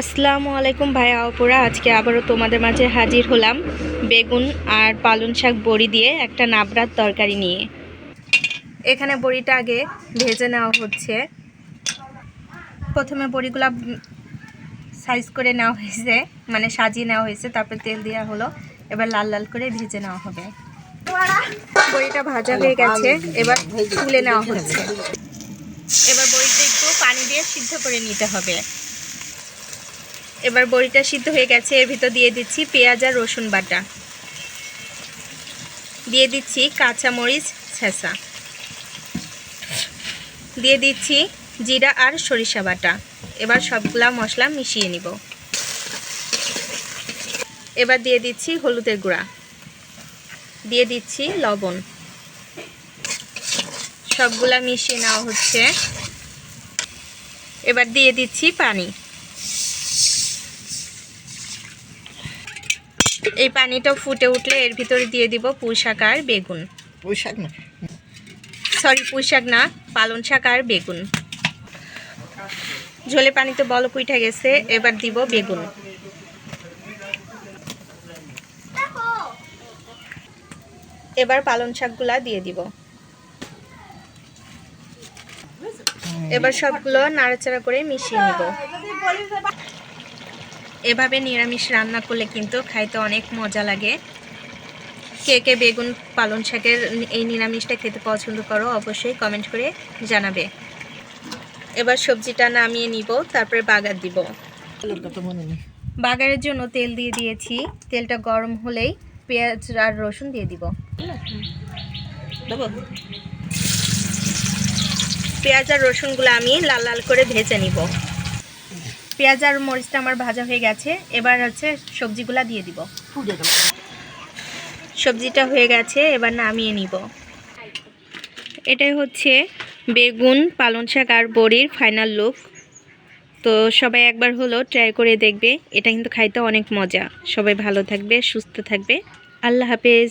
আসসালামু আলাইকুম ভাইয়া আপুরা, আজকে আবারও তোমাদের মাঝে হাজির হলাম বেগুন আর পালং শাক বড়ি দিয়ে একটা নাবড়ার তরকারি নিয়ে। এখানে বড়িটা আগে ভেজে নেওয়া হচ্ছে। প্রথমে বড়িগুলা সাইজ করে নেওয়া হয়েছে, মানে সাজিয়ে নেওয়া হয়েছে, তারপর তেল দেওয়া হলো। এবার লাল লাল করে ভেজে নেওয়া হবে। বড়িটা ভাজা হয়ে গেছে, এবার তুলে নেওয়া হচ্ছে। এবার বড়িটা একটু পানি দিয়ে সিদ্ধ করে নিতে হবে। এবার বড়িটা সিদ্ধ হয়ে গেছে, এর ভিতর দিয়ে দিচ্ছি পেঁয়াজ আর রসুন বাটা, দিয়ে দিচ্ছি কাঁচামরিচ ছেঁচা, দিয়ে দিচ্ছি জিরা আর সরিষা বাটা। এবার সবগুলা মশলা মিশিয়ে নিব। এবার দিয়ে দিচ্ছি হলুদের গুঁড়া, দিয়ে দিচ্ছি লবণ, সবগুলা মিশিয়ে নেওয়া হচ্ছে। এবার দিয়ে দিচ্ছি পানি। এই পানিটা ফুটে উঠলে এর ভিতরে দিয়ে দিব পুঁই শাক আর বেগুন। পুঁই শাক না, পালং শাক আর বেগুন। ঝোলে পানিতে বলক উঠে গেছে, এবার দিব বেগুন। এবার পালং শাকগুলা দিয়ে দিব। এবার সবগুলো নাড়াচাড়া করে মিশিয়ে নিব। এভাবে নিরামিষ রান্না করলে কিন্তু খাইতে অনেক মজা লাগে। কে কে বেগুন পালং শাকের এই নিরামিষটা খেতে পছন্দ করো অবশ্যই কমেন্ট করে জানাবে। এবার সবজিটা নামিয়ে নিব, তারপরে বাগার দিব। বাগারের জন্য তেল দিয়ে দিয়েছি। তেলটা গরম হলেই পেঁয়াজ আর রসুন দিয়ে দিব। পেঁয়াজ আর রসুনগুলো আমি লাল লাল করে ভেজে নিব। পেঁয়াজ আর মরিচটা আমার ভাজা হয়ে গেছে, এবার হচ্ছে সবজিগুলা দিয়ে দিব। সবজিটা হয়ে গেছে, এবার নামিয়ে নিব। এটাই হচ্ছে বেগুন পালং শাক আর বড়ির ফাইনাল লুক। তো সবাই একবার হলো ট্রাই করে দেখবে, এটা কিন্তু খাইতে অনেক মজা। সবাই ভালো থাকবে, সুস্থ থাকবে। আল্লাহ হাফেজ।